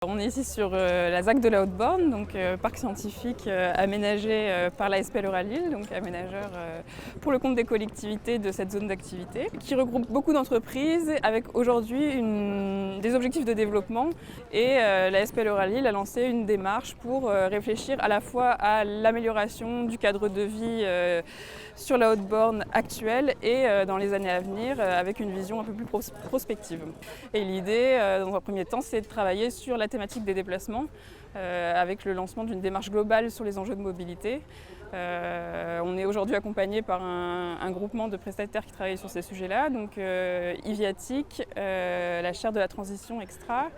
On est ici sur la ZAC de la Haute-Borne, donc parc scientifique aménagé par la SPL Euralil, donc aménageur pour le compte des collectivités de cette zone d'activité, qui regroupe beaucoup d'entreprises avec aujourd'hui des objectifs de développement. Et la SPL Euralil a lancé une démarche pour réfléchir à la fois à l'amélioration du cadre de vie sur la Haute-Borne actuelle et dans les années à venir avec une vision un peu plus prospective. Et l'idée, dans un premier temps, c'est de travailler sur la thématique des déplacements avec le lancement d'une démarche globale sur les enjeux de mobilité. On est aujourd'hui accompagné par un groupement de prestataires qui travaillent sur ces sujets-là, donc Iviatic, la chaire de la transition Extra,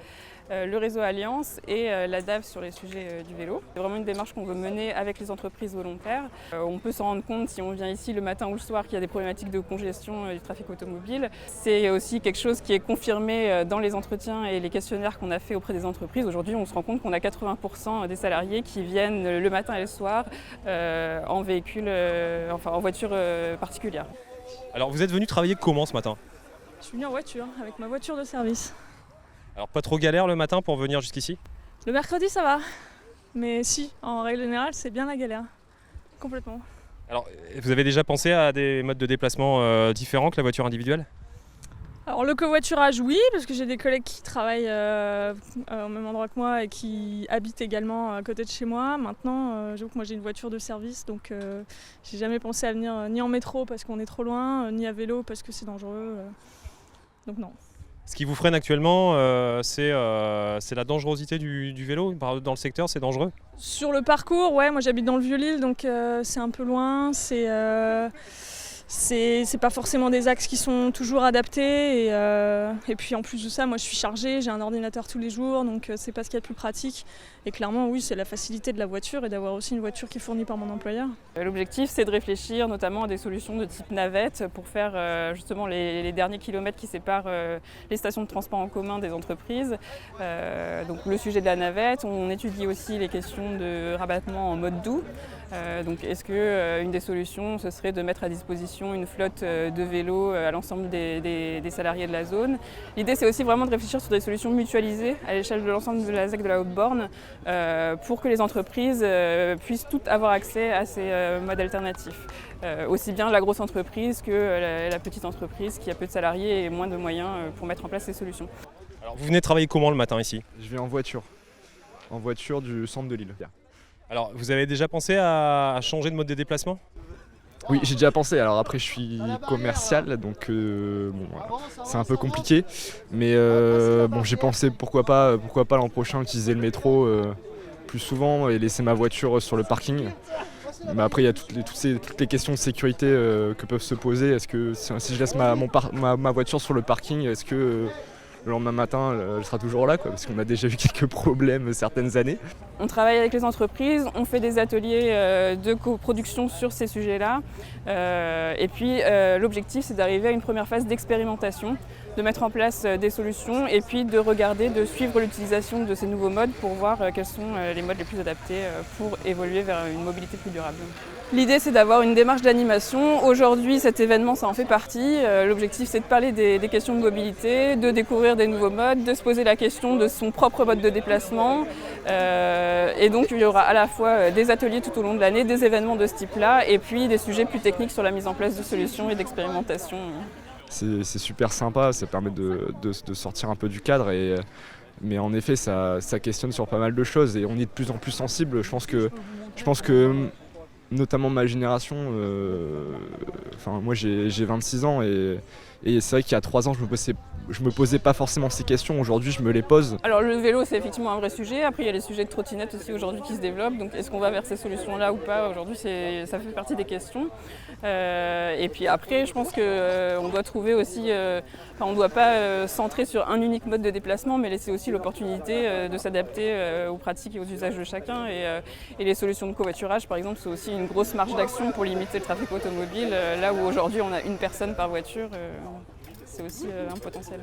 le réseau Alliance et la DAV sur les sujets du vélo. C'est vraiment une démarche qu'on veut mener avec les entreprises volontaires. On peut s'en rendre compte si on vient ici le matin ou le soir qu'il y a des problématiques de congestion du trafic automobile. C'est aussi quelque chose qui est confirmé dans les entretiens et les questionnaires qu'on a fait auprès des entreprises. Aujourd'hui, on se rend compte qu'on a 80% des salariés qui viennent le matin et le soir en véhicule, en voiture particulière. Alors vous êtes venu travailler comment ce matin? Je suis venue en voiture, avec ma voiture de service. Alors pas trop galère le matin pour venir jusqu'ici? Le mercredi ça va, mais si, en règle générale c'est bien la galère, complètement. Alors vous avez déjà pensé à des modes de déplacement différents que la voiture individuelle? Alors le covoiturage oui, parce que j'ai des collègues qui travaillent au même endroit que moi et qui habitent également à côté de chez moi. Maintenant, j'avoue que moi j'ai une voiture de service, donc j'ai jamais pensé à venir ni en métro parce qu'on est trop loin, ni à vélo parce que c'est dangereux, donc non. Ce qui vous freine actuellement, c'est la dangerosité du vélo. Dans le secteur, c'est dangereux? Sur le parcours, ouais, moi j'habite dans le Vieux-Lille, donc c'est un peu loin. C'est pas forcément des axes qui sont toujours adaptés. Et puis en plus de ça, moi je suis chargée, j'ai un ordinateur tous les jours, donc c'est pas ce qu'il y a de plus pratique. Et clairement, oui, c'est la facilité de la voiture et d'avoir aussi une voiture qui est fournie par mon employeur. L'objectif, c'est de réfléchir notamment à des solutions de type navette pour faire justement les derniers kilomètres qui séparent les stations de transport en commun des entreprises. Donc le sujet de la navette, on étudie aussi les questions de rabattement en mode doux. Donc est-ce qu'une des solutions, ce serait de mettre à disposition une flotte de vélos à l'ensemble des salariés de la zone. L'idée, c'est aussi vraiment de réfléchir sur des solutions mutualisées à l'échelle de l'ensemble de la ZAC de la Haute-Borne pour que les entreprises puissent toutes avoir accès à ces modes alternatifs. Aussi bien la grosse entreprise que la petite entreprise qui a peu de salariés et moins de moyens pour mettre en place ces solutions. Alors vous venez travailler comment le matin ici? Je viens en voiture du centre de Lille. Alors vous avez déjà pensé à changer de mode de déplacement? Oui, j'ai déjà pensé. Alors après, je suis commercial, donc c'est un peu compliqué. Mais j'ai pensé pourquoi pas l'an prochain utiliser le métro plus souvent et laisser ma voiture sur le parking. Mais après, il y a toutes les questions de sécurité que peuvent se poser. Est-ce que si je laisse ma voiture sur le parking, est-ce que le lendemain matin, elle sera toujours là, parce qu'on a déjà eu quelques problèmes certaines années. On travaille avec les entreprises, on fait des ateliers de coproduction sur ces sujets-là. Et puis l'objectif, c'est d'arriver à une première phase d'expérimentation, de mettre en place des solutions et puis de suivre l'utilisation de ces nouveaux modes pour voir quels sont les modes les plus adaptés pour évoluer vers une mobilité plus durable. L'idée, c'est d'avoir une démarche d'animation. Aujourd'hui, cet événement, ça en fait partie. L'objectif, c'est de parler des questions de mobilité, de découvrir des nouveaux modes, de se poser la question de son propre mode de déplacement. Et donc, il y aura à la fois des ateliers tout au long de l'année, des événements de ce type-là, et puis des sujets plus techniques sur la mise en place de solutions et d'expérimentation. C'est super sympa, ça permet de sortir un peu du cadre. Mais en effet, ça questionne sur pas mal de choses et on est de plus en plus sensible. Je pense que notamment ma génération, moi j'ai 26 ans et c'est vrai qu'il y a 3 ans je me posais pas forcément ces questions, aujourd'hui je me les pose. Alors le vélo, c'est effectivement un vrai sujet, après il y a les sujets de trottinettes aussi aujourd'hui qui se développent, donc est-ce qu'on va vers ces solutions-là ou pas? Aujourd'hui ça fait partie des questions. Et puis après je pense qu'on doit trouver aussi, on ne doit pas centrer sur un unique mode de déplacement, mais laisser aussi l'opportunité de s'adapter aux pratiques et aux usages de chacun. Et les solutions de covoiturage par exemple, c'est aussi une grosse marge d'action pour limiter le trafic automobile, là où aujourd'hui on a une personne par voiture, c'est aussi un potentiel.